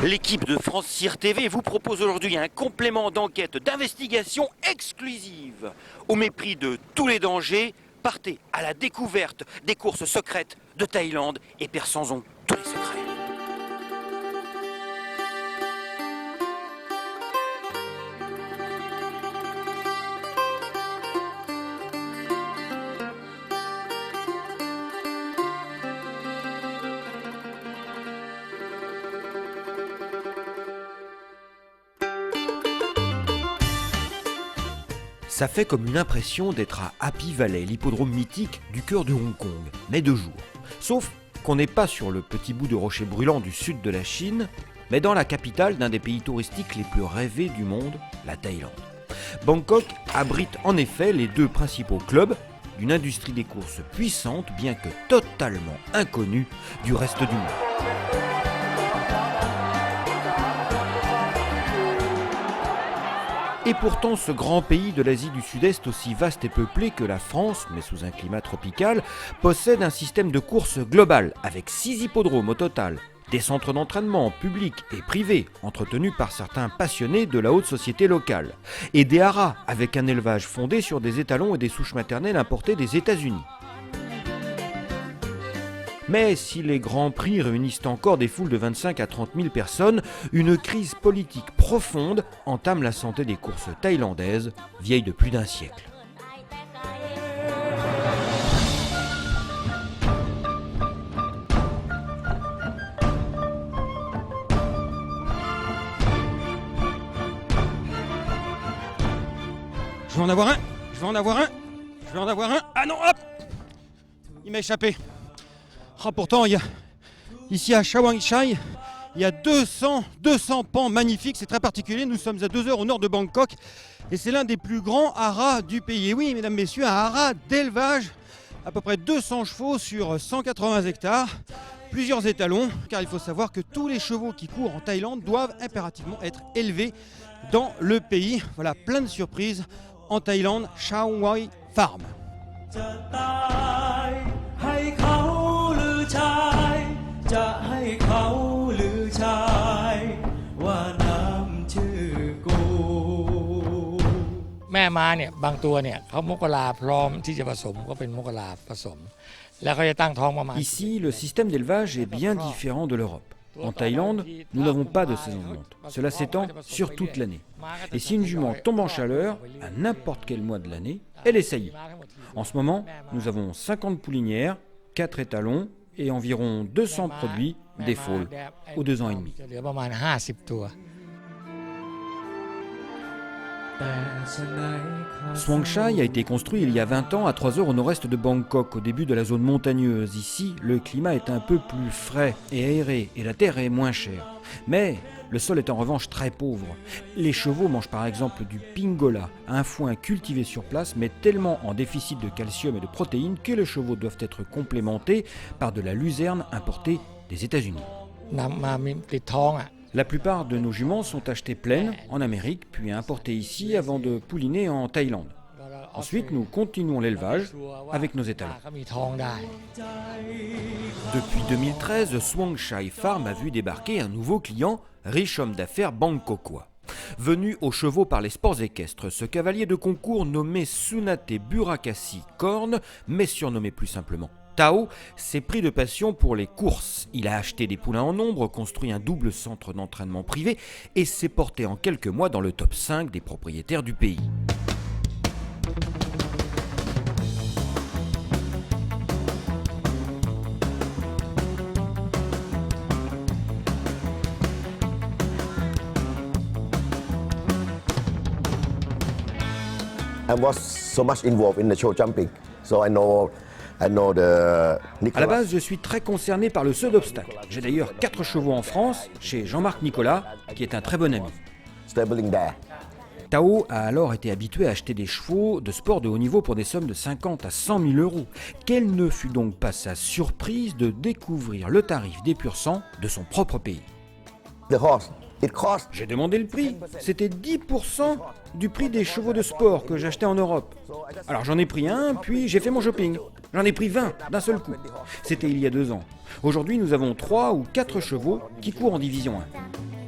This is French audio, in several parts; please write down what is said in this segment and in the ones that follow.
L'équipe de France Cyr TV vous propose aujourd'hui un complément d'enquête d'investigation exclusive. Au mépris de tous les dangers, partez à la découverte des courses secrètes de Thaïlande et perçons-en tous les secrets. Ça fait comme une impression d'être à Happy Valley, l'hippodrome mythique du cœur de Hong Kong, mais de jour. Sauf qu'on n'est pas sur le petit bout de rocher brûlant du sud de la Chine, mais dans la capitale d'un des pays touristiques les plus rêvés du monde, la Thaïlande. Bangkok abrite en effet les deux principaux clubs d'une industrie des courses puissante, bien que totalement inconnue du reste du monde. Et pourtant, ce grand pays de l'Asie du Sud-Est, aussi vaste et peuplé que la France, mais sous un climat tropical, possède un système de course global, avec 6 hippodromes au total, des centres d'entraînement publics et privés, entretenus par certains passionnés de la haute société locale, et des haras, avec un élevage fondé sur des étalons et des souches maternelles importées des États-Unis. Mais si les grands prix réunissent encore des foules de 25 à 30 000 personnes, une crise politique profonde entame la santé des courses thaïlandaises, vieilles de plus d'un siècle. Je vais en avoir un, je vais en avoir un, je vais en avoir un. Ah non, hop! Il m'a échappé. Oh, pourtant, ici à Chawang Chai, il y a 200 pans magnifiques, c'est très particulier. Nous sommes à 2 heures au nord de Bangkok et c'est l'un des plus grands haras du pays. Et oui, mesdames, messieurs, un haras d'élevage, à peu près 200 chevaux sur 180 hectares, plusieurs étalons, car il faut savoir que tous les chevaux qui courent en Thaïlande doivent impérativement être élevés dans le pays. Voilà, plein de surprises en Thaïlande, Chao Wai Farm. Ici, le système d'élevage est bien différent de l'Europe. En Thaïlande, nous n'avons pas de saison de monte. Cela s'étend sur toute l'année. Et si une jument tombe en chaleur, à n'importe quel mois de l'année, elle est saillie. En ce moment, nous avons 50 poulinières, 4 étalons et environ 200 produits des foals aux 2 ans et demi. Suang Chai a été construit il y a 20 ans à 3 heures au nord-est de Bangkok, au début de la zone montagneuse. Ici, le climat est un peu plus frais et aéré et la terre est moins chère. Mais le sol est en revanche très pauvre. Les chevaux mangent par exemple du pingola, un foin cultivé sur place mais tellement en déficit de calcium et de protéines que les chevaux doivent être complémentés par de la luzerne importée des États-Unis. La plupart de nos juments sont achetées pleines en Amérique, puis importées ici avant de pouliner en Thaïlande. Ensuite, nous continuons l'élevage avec nos étalons. Depuis 2013, Suang Chai Farm a vu débarquer un nouveau client, riche homme d'affaires bangkokois. Venu aux chevaux par les sports équestres, ce cavalier de concours nommé Sunate Burakasi Korn, mais surnommé plus simplement Tao, s'est pris de passion pour les courses. Il a acheté des poulains en nombre, construit un double centre d'entraînement privé et s'est porté en quelques mois dans le top 5 des propriétaires du pays. I was so much involved in the show jumping, so I know À la base, je suis très concerné par le saut d'obstacles. J'ai d'ailleurs 4 chevaux en France, chez Jean-Marc Nicolas, qui est un très bon ami. Tao a alors été habitué à acheter des chevaux de sport de haut niveau pour des sommes de 50 à 100 000 euros. Quelle ne fut donc pas sa surprise de découvrir le tarif des pur sang de son propre pays. J'ai demandé le prix, c'était 10% du prix des chevaux de sport que j'achetais en Europe. Alors j'en ai pris un, puis j'ai fait mon shopping. J'en ai pris 20 d'un seul coup. C'était il y a 2 ans. Aujourd'hui, nous avons 3 ou 4 chevaux qui courent en division 1.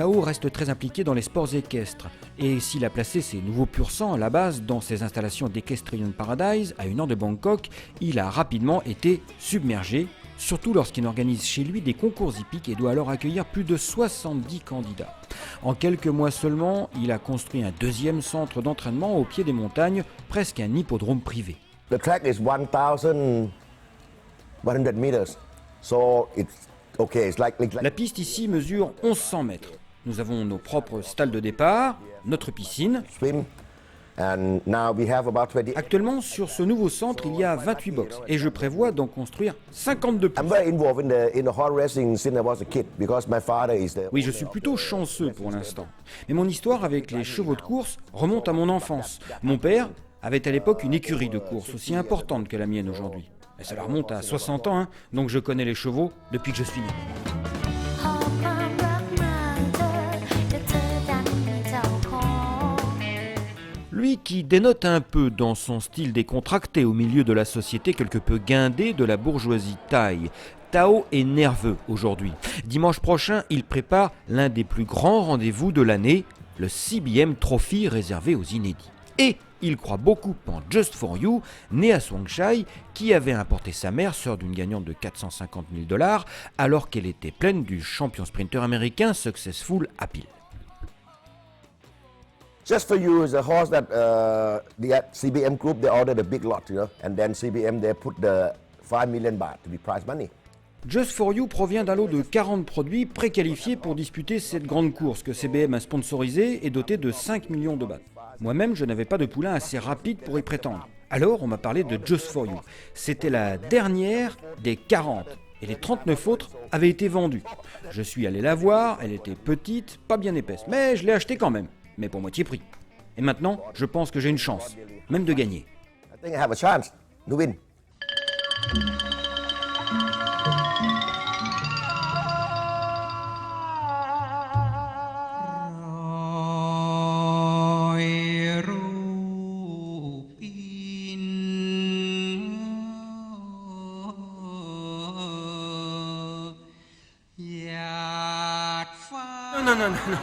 Tao reste très impliqué dans les sports équestres et s'il a placé ses nouveaux pur-sang à la base dans ses installations d'Equestrian Paradise à 1 heure de Bangkok, il a rapidement été submergé, surtout lorsqu'il organise chez lui des concours hippiques et doit alors accueillir plus de 70 candidats. En quelques mois seulement, il a construit un deuxième centre d'entraînement au pied des montagnes, presque un hippodrome privé. The track is 1,100 meters, so it's okay. It's like La piste ici mesure 1100 mètres. Nous avons nos propres stalles de départ, notre piscine. swim, and now we have about 20. Actuellement, sur ce nouveau centre, il y a 28 box et je prévois d'en construire 52 plus. I'm very involved in the horse racing since I was a kid because my father is the. Oui, je suis plutôt chanceux pour l'instant. Mais mon histoire avec les chevaux de course remonte à mon enfance. Mon père avait à l'époque une écurie de course aussi importante que la mienne aujourd'hui. Et ça remonte à 60 ans, hein, donc je connais les chevaux depuis que je suis né. Lui qui dénote un peu dans son style décontracté au milieu de la société quelque peu guindée de la bourgeoisie thaï, Tao est nerveux aujourd'hui. Dimanche prochain, il prépare l'un des plus grands rendez-vous de l'année, le CBM Trophy réservé aux inédits. Et il croit beaucoup en Just For You, né à Swangsha, qui avait importé sa mère, sœur d'une gagnante de 450 000 $, alors qu'elle était pleine du champion sprinter américain Successful Appeal. Just For You is a horse that the CBM group they ordered a big lot, and then CBM they put the 5 million baht to be prize money. Just For You provient d'un lot de 40 produits préqualifiés pour disputer cette grande course que CBM a sponsorisée et dotée de 5 millions de bahts. Moi-même, je n'avais pas de poulain assez rapide pour y prétendre. Alors, on m'a parlé de Just For You. C'était la dernière des 40 et les 39 autres avaient été vendues. Je suis allé la voir, elle était petite, pas bien épaisse, mais je l'ai achetée quand même, mais pour moitié prix. Et maintenant, je pense que j'ai une chance, même de gagner. I think I have a chance to win.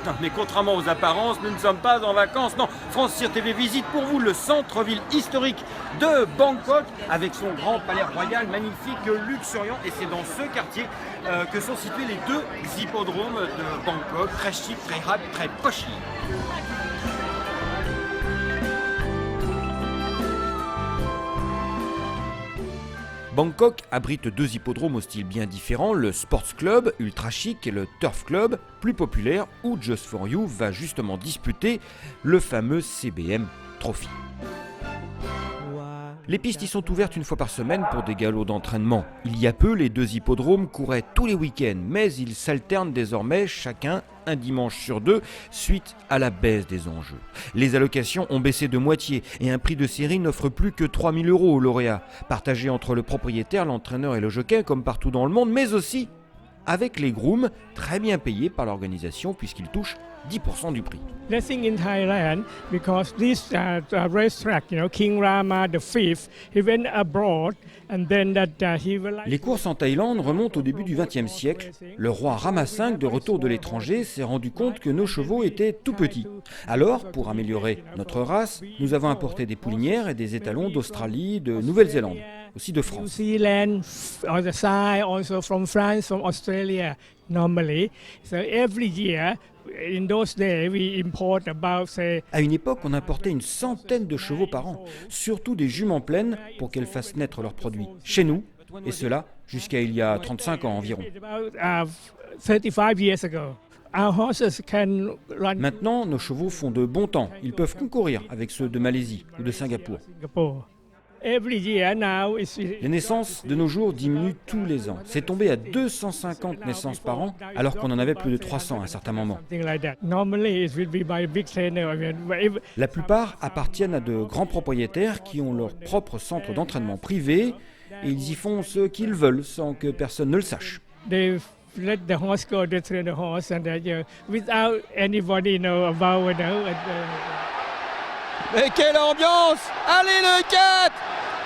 Non, mais contrairement aux apparences, nous ne sommes pas en vacances. Non, France Cyr TV visite pour vous le centre-ville historique de Bangkok avec son grand palais royal magnifique, luxuriant. Et c'est dans ce quartier que sont situés les deux hippodromes de Bangkok, très chic, très rap, très pochi. Bangkok abrite deux hippodromes au style bien différent, le Sports Club, ultra chic, et le Turf Club, plus populaire, où Just For You va justement disputer le fameux CBM Trophy. Les pistes y sont ouvertes une fois par semaine pour des galops d'entraînement. Il y a peu, les deux hippodromes couraient tous les week-ends, mais ils s'alternent désormais chacun un dimanche sur deux suite à la baisse des enjeux. Les allocations ont baissé de moitié et un prix de série n'offre plus que 3 000 € aux lauréats, partagés entre le propriétaire, l'entraîneur et le jockey comme partout dans le monde, mais aussi avec les grooms, très bien payés par l'organisation puisqu'ils touchent 10% du prix. Racing in Thailand, because this racetrack, King Rama V, he went abroad and then he will. Les courses en Thaïlande remontent au début du XXe siècle. Le roi Rama V, de retour de l'étranger, s'est rendu compte que nos chevaux étaient tout petits. Alors, pour améliorer notre race, nous avons importé des poulinières et des étalons d'Australie, de Nouvelle-Zélande, aussi de New France. Zealand, on the side, also from France, from Australia, normally. So every year, in those days, we import about, say. À une époque, on importait une centaine de chevaux par an, surtout des juments pleines pour qu'elles fassent naître leurs produits chez nous, et cela jusqu'à il y a 35 ans environ. About 35 years ago. Our horses can run. Maintenant, nos chevaux font de bons temps. Ils peuvent concourir avec ceux de Malaisie ou de Singapour. Singapore. Every year now is. Les naissances de nos jours diminuent tous les ans. C'est tombé à 250 naissances par an, alors qu'on en avait plus de 300 à un certain moment. Something like that. Normally, it will be by big trainer. La plupart appartiennent à de grands propriétaires qui ont leur propre centre d'entraînement privé et ils y font ce qu'ils veulent sans que personne ne le sache. They let the horse go, they train the horse, and without anybody know about. Mais quelle ambiance! Allez le 4!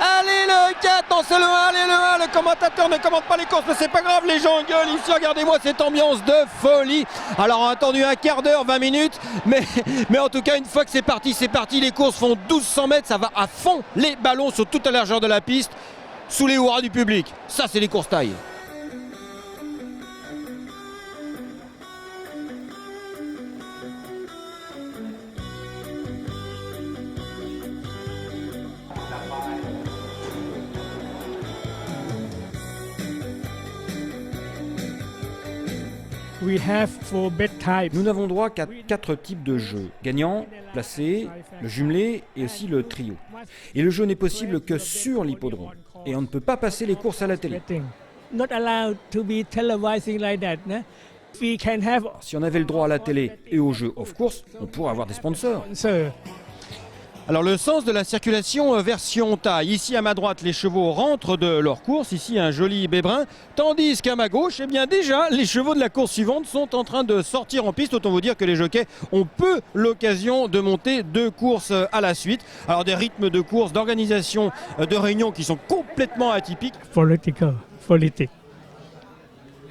Allez le 4, non c'est le 1, allez le 1, le commentateur ne commente pas les courses, mais c'est pas grave, les gens gueulent ici, regardez-moi cette ambiance de folie. Alors on a attendu un quart d'heure, 20 minutes, mais en tout cas une fois que c'est parti, les courses font 1200 mètres, ça va à fond, les ballons sur toute la largeur de la piste, sous les hurrahs du public. Ça c'est les courses taille. We have 4 bet types. Nous n'avons droit qu'à 4 types de jeux. Gagnant, placé, le jumelé et aussi le trio. Et le jeu n'est possible que sur l'hippodrome. Et on ne peut pas passer les courses à la télé. Not allowed to be televising like that. We can have Si on avait le droit à la télé et aux jeux off-course, on pourrait avoir des sponsors. sponsor. Alors le sens de la circulation version taille. Ici à ma droite, les chevaux rentrent de leur course. Ici un joli bébrin. Tandis qu'à ma gauche, eh bien déjà, les chevaux de la course suivante sont en train de sortir en piste. Autant vous dire que les jockeys ont peu l'occasion de monter 2 courses à la suite. Alors des rythmes de course, d'organisation, de réunions qui sont complètement atypiques. Politic.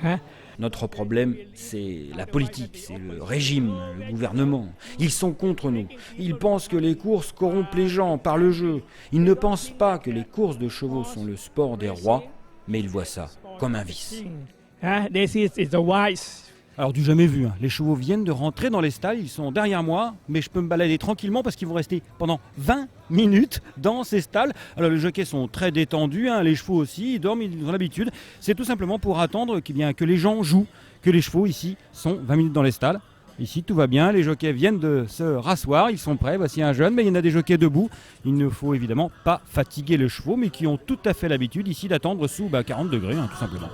Hein? Notre problème, c'est la politique, c'est le régime, le gouvernement. Ils sont contre nous. Ils pensent que les courses corrompent les gens par le jeu. Ils ne pensent pas que les courses de chevaux sont le sport des rois, mais ils voient ça comme un vice. This is the wise. Alors du jamais vu, hein. Les chevaux viennent de rentrer dans les stalles, ils sont derrière moi, mais je peux me balader tranquillement parce qu'ils vont rester pendant 20 minutes dans ces stalles. Alors les jockeys sont très détendus, hein. Les chevaux aussi, ils dorment, ils ont l'habitude. C'est tout simplement pour attendre que les gens jouent, que les chevaux ici sont 20 minutes dans les stalles. Ici tout va bien, les jockeys viennent de se rasseoir, ils sont prêts, voici un jeune, mais il y en a des jockeys debout. Il ne faut évidemment pas fatiguer les chevaux, mais qui ont tout à fait l'habitude ici d'attendre sous 40 degrés, hein, tout simplement.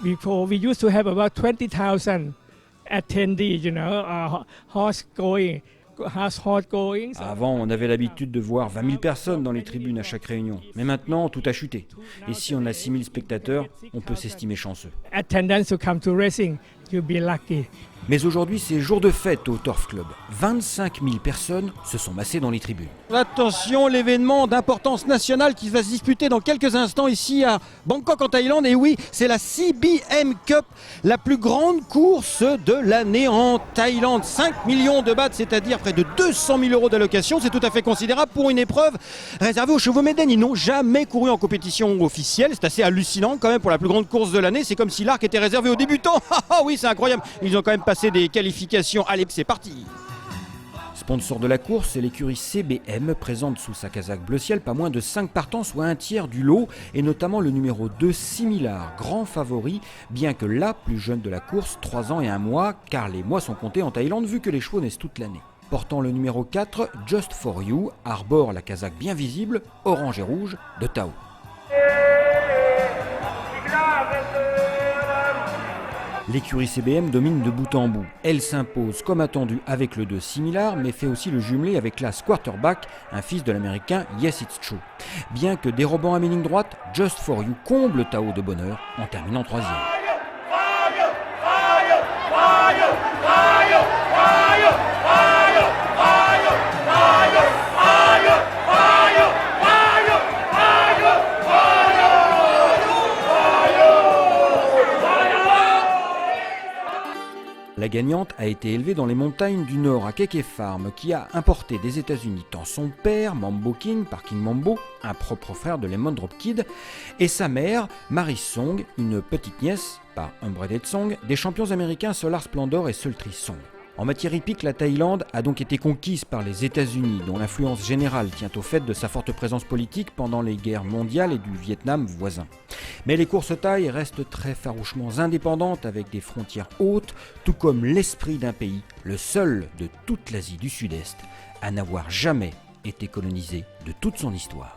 Before we used to have about 20,000 attendees, horse going. Avant, on avait l'habitude de voir 20 000 personnes dans les tribunes à chaque réunion. Mais maintenant, tout a chuté. Et si on a 6 000 spectateurs, on peut s'estimer chanceux. Attendance to come to racing, you'll be lucky. Mais aujourd'hui, c'est jour de fête au Turf Club. 25 000 personnes se sont massées dans les tribunes. Attention, l'événement d'importance nationale qui va se disputer dans quelques instants ici à Bangkok en Thaïlande. Et oui, c'est la CBM Cup, la plus grande course de l'année en Thaïlande. 5 millions de bahts, c'est-à-dire près de 200 000 euros d'allocation. C'est tout à fait considérable pour une épreuve réservée aux chevaux médènes. Ils n'ont jamais couru en compétition officielle. C'est assez hallucinant quand même pour la plus grande course de l'année. C'est comme si l'arc était réservé aux débutants. Ah oui, c'est incroyable. Ils ont quand même passé des qualifications. Allez, c'est parti. Sponsor de la course, c'est l'écurie CBM, présente sous sa casaque bleu ciel pas moins de 5 partants, soit un tiers du lot, et notamment le numéro 2, Similar, grand favori, bien que la plus jeune de la course, 3 ans et 1 mois, car les mois sont comptés en Thaïlande vu que les chevaux naissent toute l'année. Portant le numéro 4, Just For You, arbore la casaque bien visible, orange et rouge, de Tao. L'écurie CBM domine de bout en bout. Elle s'impose comme attendu avec le 2 Similar, mais fait aussi le jumelé avec l'As Quarterback, un fils de l'américain Yes It's True. Bien que dérobant à mi-ligne droite, Just For You comble Tao de bonheur en terminant 3e. La gagnante a été élevée dans les montagnes du Nord à Keke Farm, qui a importé des États-Unis tant son père, Mambo King, par King Mambo, un propre frère de Lemon Drop Kid, et sa mère, Mary Song, une petite nièce, par Unbreaded Song, des champions américains Solar Splendor et Sultry Song. En matière hippique, la Thaïlande a donc été conquise par les États-Unis, dont l'influence générale tient au fait de sa forte présence politique pendant les guerres mondiales et du Vietnam voisin. Mais les courses thaï restent très farouchement indépendantes avec des frontières hautes, tout comme l'esprit d'un pays, le seul de toute l'Asie du Sud-Est, à n'avoir jamais été colonisé de toute son histoire.